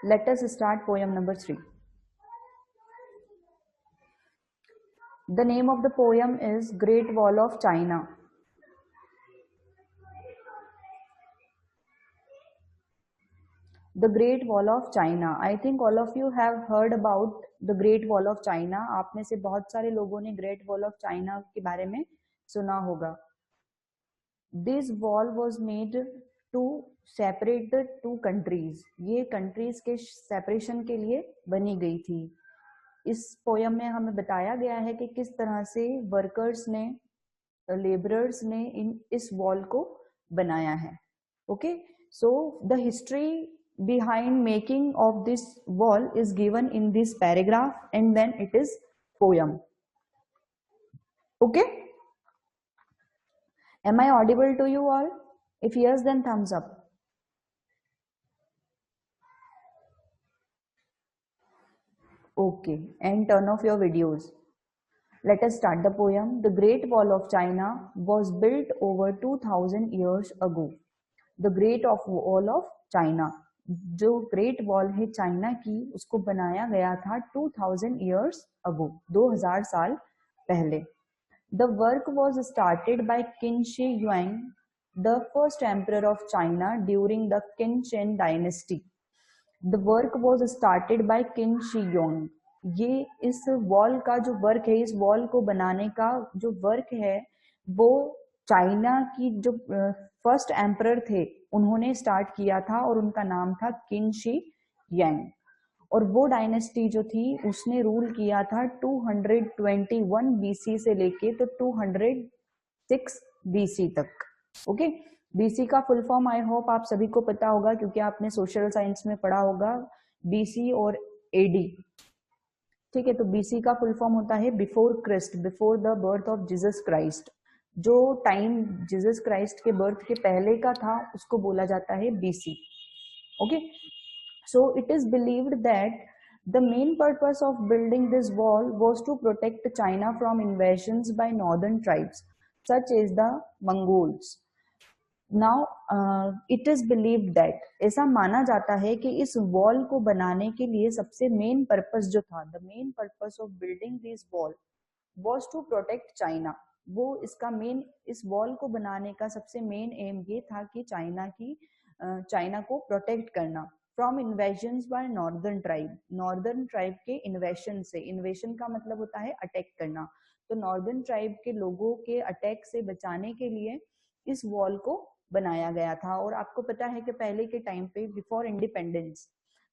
Let us start poem number 3. The name of the poem is Great Wall of China. The Great Wall of China. I think all of you have heard about the Great Wall of China. आप में से बहुत सारे लोगों ने Great Wall of China के बारे में सुना होगा. This wall was made to separate the two countries. ये countries के separation के लिए बनी गई थी. इस पोयम में हमें बताया गया है कि किस तरह से वर्कर्स ने, लेबरर्स ने इस वॉल को बनाया है. Okay, so the history behind making of this wall is given in this paragraph and then it is poem. Okay, am I audible to you all? If yes, then thumbs up. Okay, and turn off your videos. Let us start the poem. The Great Wall of China was built over 2000 years ago. The Great Wall of China, जो great wall है China की, उसको बनाया गया था 2000 years ago, 2000 साल पहले. The work was started by Qin Shi Huang, the first emperor of China during the Qin Chen dynasty. The work was started by Qin Shi Huang. ये इस वॉल का जो वर्क है, इस वॉल को बनाने का जो वर्क है, वो चाइना की जो फर्स्ट एम्परर थे उन्होंने स्टार्ट किया था और उनका नाम था किन शी यांग. और वो डायनेस्टी जो थी उसने रूल किया था 221 बीसी से लेके तो 206 बीसी तक. ओके, बीसी का फुल फॉर्म आई होप आप सभी को पता होगा क्योंकि आपने सोशल साइंस में पढ़ा होगा बीसी और एडी. ठीक है, तो बीसी का फुल फॉर्म होता है before Christ, before the birth of Jesus Christ. जो टाइम जीसस क्राइस्ट के बर्थ के पहले का था उसको बोला जाता है BC. Okay, so it is believed that the main purpose of building this wall was to protect China from invasions by northern tribes such as the Mongols. Now it is believed that, ऐसा माना जाता है कि इस wall को बनाने के लिए सबसे मेन पर्पस जो था, the main purpose of building this wall was to protect China. वो इसका मेन, इस वॉल को बनाने का सबसे मेन एम ये था कि चाइना को प्रोटेक्ट करना from invasions by northern tribe. Northern tribe के इन्वेशन से, इन्वेशन का मतलब होता है अटैक करना, तो नॉर्दर्न ट्राइब के लोगों के अटैक से बचाने के लिए इस वॉल को बनाया गया था. और आपको पता है कि पहले के टाइम पे बिफोर इंडिपेंडेंस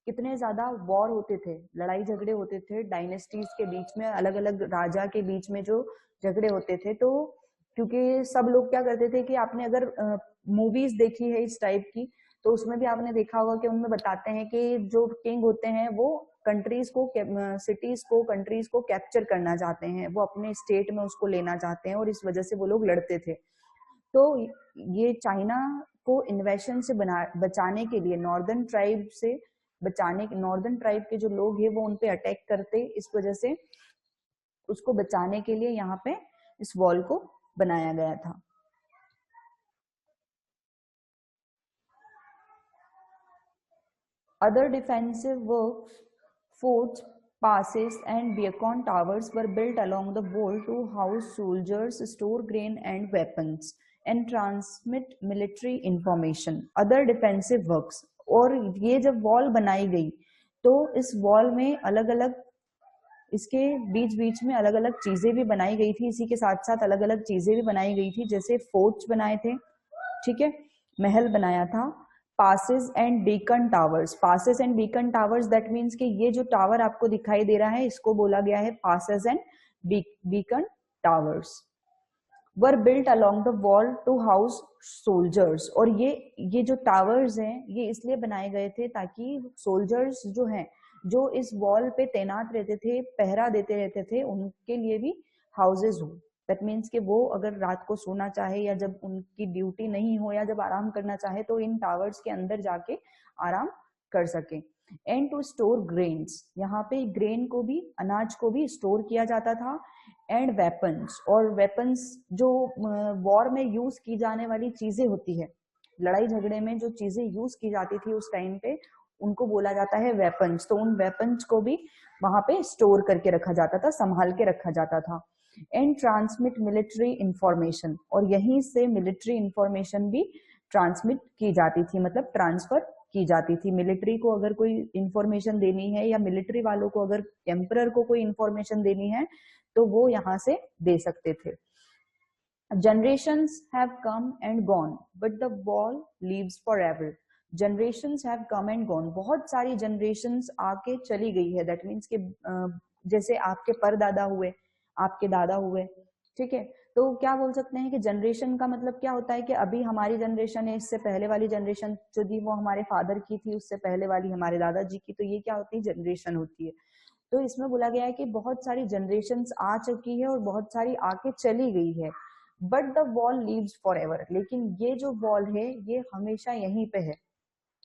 कितने ज्यादा वॉर होते थे, लड़ाई झगड़े होते थे डायनेस्टीज के बीच में, अलग अलग राजा के बीच में जो झगड़े होते थे. तो क्योंकि सब लोग क्या करते थे कि आपने अगर मूवीज देखी है इस टाइप की तो उसमें भी आपने देखा होगा कि उनमें बताते हैं कि जो किंग होते हैं वो कंट्रीज को, सिटीज को, कंट्रीज को कैप्चर करना चाहते हैं, वो अपने स्टेट में उसको लेना चाहते हैं और इस वजह से वो लोग लड़ते थे. तो ये चाइना को इन्वेशन से बचाने के लिए, नॉर्दर्न ट्राइब से बचाने, नॉर्दर्न ट्राइब के जो लोग हैं वो उन पे अटैक करते, इस वजह से उसको बचाने के लिए यहाँ पे इस वॉल को बनाया गया था. Other defensive works, forts, passes and beacon towers were built along the wall to house soldiers, store grain and weapons and transmit military information. Other defensive works, और ये जब वॉल बनाई गई तो इस वॉल में अलग अलग, इसके बीच बीच में अलग अलग चीजें भी बनाई गई थी, इसी के साथ साथ अलग अलग चीजें भी बनाई गई थी, जैसे फोर्ट्स बनाए थे, ठीक है, महल बनाया था, passes and beacon towers. Passes and beacon towers that means कि ये जो टावर आपको दिखाई दे रहा है इसको बोला गया है passes and beacon towers. Were built along the wall to house soldiers. और ये जो टावर्स हैं ये इसलिए बनाए गए थे ताकि सोल्जर्स जो हैं, जो इस वॉल पे तैनात रहते थे, पहरा देते रहते थे, उनके लिए भी हाउसेज हो. दैट मीन्स कि वो अगर रात को सोना चाहे या जब उनकी ड्यूटी नहीं हो या जब आराम करना चाहे तो इन टावर्स के अंदर जाके आराम कर सके. एंड टू स्टोर ग्रेन्स, यहाँ पे ग्रेन को भी, अनाज को भी स्टोर किया जाता था. एंड वेपन्स, और वेपन्स जो वॉर में यूज की जाने वाली चीजें होती है, लड़ाई झगड़े में जो चीजें यूज की जाती थी उस टाइम पे, उनको बोला जाता है वेपन्स। तो उन वेपन्स को भी वहां पे स्टोर करके रखा जाता था, संभाल के रखा जाता था। एंड ट्रांसमिट मिलिट्री इंफॉर्मेशन, और यहीं से मिलिट्री इंफॉर्मेशन भी ट्रांसमिट की जाती थी, मतलब ट्रांसफर की जाती थी। मिलिट्री को अगर कोई इंफॉर्मेशन देनी है या मिलिट्री वालों को अगर एम्परर को कोई इंफॉर्मेशन देनी है तो वो यहाँ से दे सकते थे। Generations have come and gone, but the wall lives forever. Generations have come and gone. बहुत सारी generations आके चली गई है। That means कि जैसे आपके परदादा हुए, आपके दादा हुए, ठीक है। तो क्या बोल सकते हैं कि जनरेशन का मतलब क्या होता है कि अभी हमारी जनरेशन है, इससे पहले वाली जनरेशन जो थी वो हमारे फादर की थी, उससे पहले वाली हमारे दादाजी की। तो ये क्या होती है, जनरेशन होती है। तो इसमें बोला गया है कि बहुत सारी जनरेशन्स आ चुकी है और बहुत सारी आके चली गई है, but the wall leaves for ever. लेकिन ये जो वॉल है ये हमेशा यहीं पे है,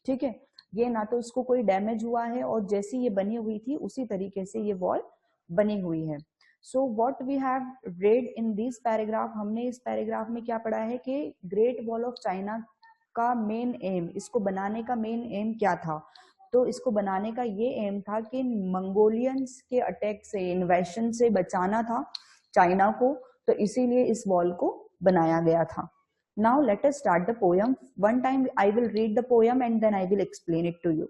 ठीक है। ये ना तो इसको कोई डैमेज हुआ है, और जैसी ये बनी हुई थी उसी तरीके से ये वॉल बनी हुई है। So what we have read in this paragraph, हमने इस पैराग्राफ में क्या पढ़ा है कि ग्रेट वॉल ऑफ चाइना का मेन एम, इसको बनाने का मेन एम क्या था। तो इसको बनाने का ये एम था कि मंगोलियंस के अटैक से, इन्वेशन से बचाना था चाइना को, तो इसीलिए इस वॉल को बनाया गया था। Now let us start the poem. One time I will read the poem and then I will explain it to you.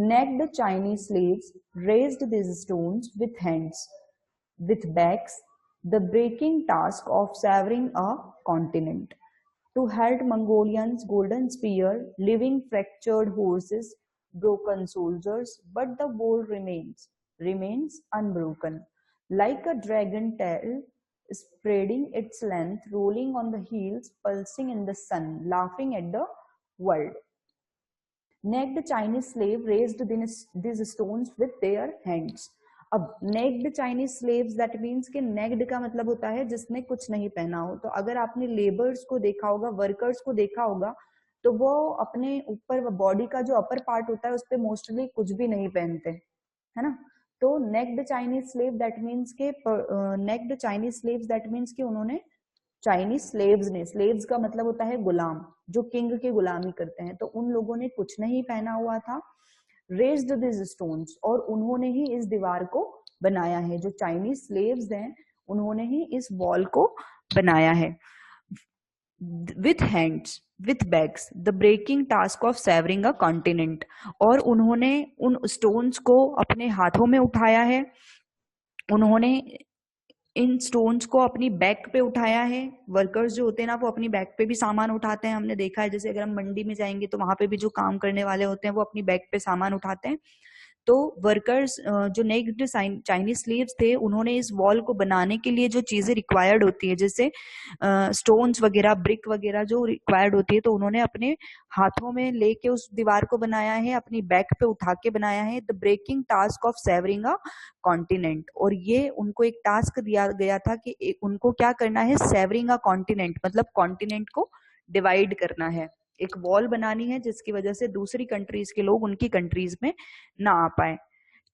Naked Chinese slaves raised these stones with hands, with backs, the breaking task of severing a continent. To halt Mongolians' golden spear, living fractured horses, broken soldiers, but the wall remains unbroken. Like a dragon tail, spreading its length, rolling on the hills, pulsing in the sun, laughing at the world. Naked Chinese slave raised these stones with their hands. अब naked Chinese slaves, that means कि naked का मतलब होता है जिसने कुछ नहीं पहना हो। तो अगर आपने लेबर्स को देखा होगा, वर्कर्स को देखा होगा, तो वो अपने ऊपर बॉडी का जो अपर पार्ट होता है उस पर मोस्टली कुछ भी नहीं पहनते, है ना। तो necked Chinese sleeve that means के necked Chinese slaves that means कि उन्होंने, चाइनीज स्लेव्स ने, स्लेव्स का मतलब होता है गुलाम, जो किंग की गुलामी करते हैं, तो उन लोगों ने कुछ नहीं पहना हुआ था। रेज्ड दिस स्टोन्स, और उन्होंने ही इस दीवार को बनाया है। जो चाइनीज स्लेव्स हैं उन्होंने ही इस वॉल को बनाया है। With hands, with bags, the breaking task of severing a continent, और उन्होंने उन स्टोन्स को अपने हाथों में उठाया है। उन्होंने इन स्टोन्स को अपनी बैक पे उठाया है। वर्कर्स जो होते हैं ना, वो अपनी बैक पे भी सामान उठाते हैं, हमने देखा है। जैसे अगर हम मंडी में जाएंगे तो वहां पे भी जो काम करने वाले होते हैं वो अपनी बैक पे सामान उठाते हैं। तो वर्कर्स जो नेक्ड चाइनीज स्लेव्स थे, उन्होंने इस वॉल को बनाने के लिए जो चीजें रिक्वायर्ड होती है, जैसे स्टोन्स वगैरह, ब्रिक वगैरह जो रिक्वायर्ड होती है, तो उन्होंने अपने हाथों में लेके उस दीवार को बनाया है, अपनी बैक पे उठा के बनाया है। The breaking task of severing a continent, और ये उनको एक टास्क दिया गया था कि उनको क्या करना है, सेवरिंग अ कॉन्टिनेंट, मतलब कॉन्टिनेंट को डिवाइड करना है। एक वॉल बनानी है जिसकी वजह से दूसरी कंट्रीज के लोग उनकी कंट्रीज में ना आ पाए।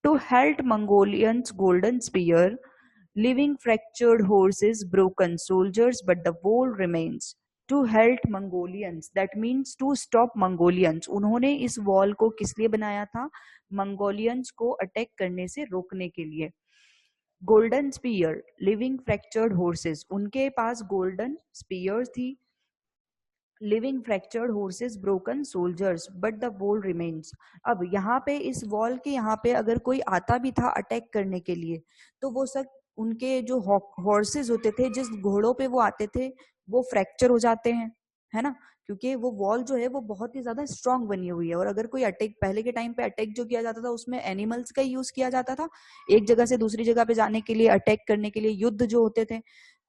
To help Mongolians golden spear, living fractured horses, broken soldiers, but the wall remains. To help Mongolians that means to stop Mongolians. उन्होंने इस वॉल को किस लिए बनाया था, मंगोलियंस को अटैक करने से रोकने के लिए। Golden spear, living fractured horses, उनके पास गोल्डन स्पीयर थी। Living fractured horses, broken soldiers, but the wall remains. अब यहाँ पे इस वॉल के यहाँ पे अगर कोई आता भी था अटैक करने के लिए, तो वो सब उनके जो हॉर्सेस होते थे, जिस घोड़ों पे वो आते थे, वो फ्रैक्चर हो जाते हैं, है ना। क्योंकि वो वॉल जो है वो बहुत ही ज्यादा स्ट्रांग बनी हुई है, और अगर कोई अटैक, पहले के टाइम पे अटैक जो किया जाता था उसमें एनिमल्स का यूज किया जाता था, एक जगह से दूसरी जगह पे जाने के लिए, अटैक करने के लिए, युद्ध जो होते थे।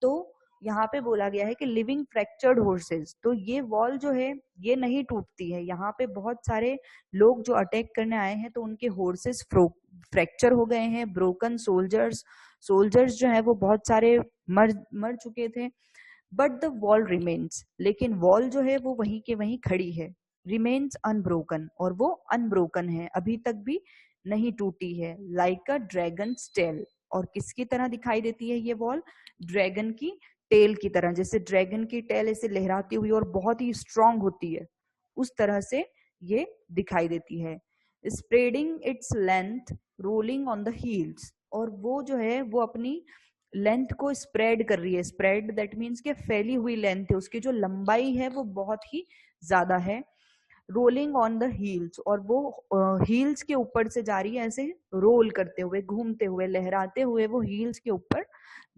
तो यहाँ पे बोला गया है कि लिविंग फ्रैक्चर्ड हॉर्सेस, तो ये वॉल जो है ये नहीं टूटती है। यहाँ पे बहुत सारे लोग जो अटैक करने आए हैं तो उनके हॉर्सेस फ्रैक्चर हो गए हैं। ब्रोकन सोल्जर्स जो है वो बहुत सारे मर चुके थे। बट द वॉल रिमेन्स, लेकिन वॉल जो है वो वहीं के वहीं खड़ी है। रिमेन्स अनब्रोकन, और वो अनब्रोकन है, अभी तक भी नहीं टूटी है। लाइक अ ड्रैगन टेल, और किसकी तरह दिखाई देती है ये वॉल, ड्रैगन की टेल की तरह। जैसे ड्रैगन की टेल ऐसे लहराती हुई और बहुत ही स्ट्रांग होती है, उस तरह से ये दिखाई देती है। Spreading its length, rolling on the heels, और वो जो है वो अपनी लेंथ को स्प्रेड कर रही है। स्प्रेड दैट मीन्स कि फैली हुई लेंथ है, उसकी जो लंबाई है वो बहुत ही ज्यादा है। रोलिंग ऑन द हील्स, और वो हील्स के ऊपर से जा रही है, ऐसे रोल करते हुए, घूमते हुए, लहराते हुए वो हील्स के ऊपर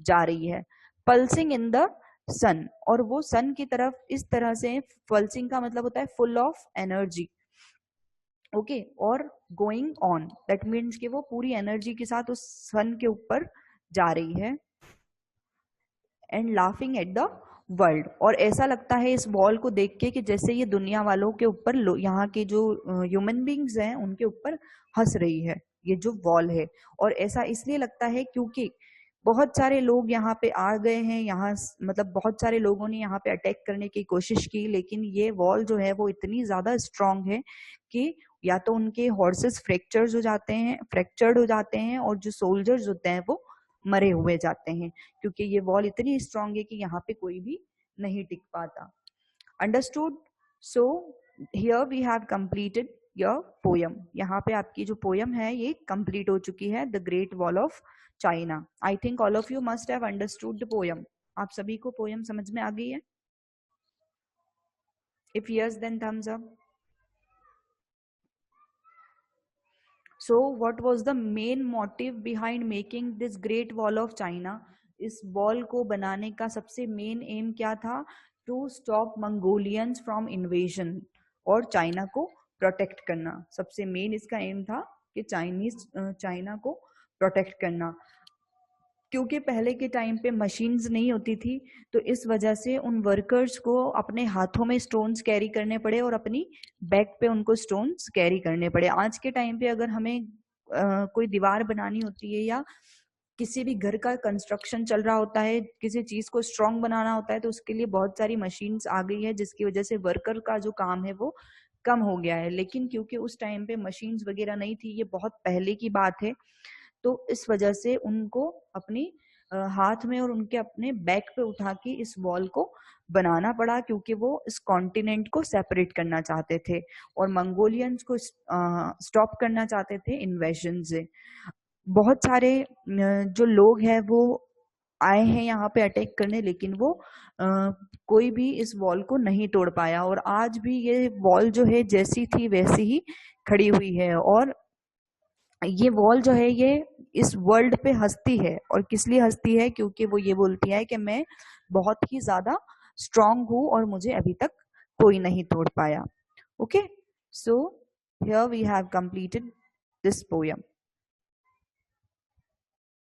जा रही है। पल्सिंग इन द सन, और वो सन की तरफ इस तरह से, पल्सिंग का मतलब होता है फुल ऑफ एनर्जी, ओके, और गोइंग ऑन दैट मीन्स कि वो पूरी एनर्जी के साथ उस सन के ऊपर जा रही है। And laughing at the world, और ऐसा लगता है इस वॉल को देख के कि जैसे ये दुनिया वालों के ऊपर, यहाँ के जो ह्यूमन बींग्स हैं उनके ऊपर हंस रही है ये जो वॉल है। और ऐसा इसलिए लगता है क्योंकि बहुत सारे लोग यहाँ पे आ गए हैं, यहाँ मतलब बहुत सारे लोगों ने यहाँ पे अटैक करने की कोशिश की, लेकिन ये वॉल जो है वो इतनी ज्यादा स्ट्रांग है कि या तो उनके हॉर्सेस फ्रैक्चर्ड हो जाते हैं, और जो सोल्जर्स होते हैं वो मरे हुए जाते हैं, क्योंकि ये वॉल इतनी स्ट्रांग है कि यहाँ पे कोई भी नहीं टिक पाता। Understood? So here we have completed your poem. यहाँ पे आपकी जो पोयम है ये कंप्लीट हो चुकी है, the Great Wall of China. I think all of you must have understood the poem. आप सभी को पोयम समझ में आ गई है? If yes then thumbs up. So what was the main motive behind making this Great Wall of China? इस wall को बनाने का सबसे मेन एम क्या था? To stop Mongolians from invasion, और चाइना को प्रोटेक्ट करना। सबसे मेन इसका एम था कि चाइना को प्रोटेक्ट करना, क्योंकि पहले के टाइम पे मशीन्स नहीं होती थी, तो इस वजह से उन वर्कर्स को अपने हाथों में स्टोन्स कैरी करने पड़े और अपनी बैक पे उनको स्टोन्स कैरी करने पड़े। आज के टाइम पे अगर हमें कोई दीवार बनानी होती है या किसी भी घर का कंस्ट्रक्शन चल रहा होता है, किसी चीज को स्ट्रॉन्ग बनाना होता है, तो उसके लिए बहुत सारी मशीन्स आ गई है, जिसकी वजह से वर्कर का जो काम है वो कम हो गया है। लेकिन क्योंकि उस टाइम पे मशीन्स वगैरह नहीं थी, ये बहुत पहले की बात है, तो इस वजह से उनको अपनी हाथ में और उनके अपने बैक पे उठा के इस वॉल को बनाना पड़ा, क्योंकि वो इस कॉन्टिनेंट को सेपरेट करना चाहते थे और मंगोलियंस को स्टॉप करना चाहते थे इन्वेजन से। बहुत सारे जो लोग हैं वो आए हैं यहाँ पे अटैक करने, लेकिन वो कोई भी इस वॉल को नहीं तोड़ पाया, और आज भी ये वॉल जो है जैसी थी वैसी ही खड़ी हुई है। और ये वॉल जो है ये इस वर्ल्ड पे हंसती है, और किस लिए हंसती है? क्योंकि वो ये बोलती है कि मैं बहुत ही ज्यादा स्ट्रांग हूँ और मुझे अभी तक कोई नहीं तोड़ पाया। Okay, so here we have completed this poem.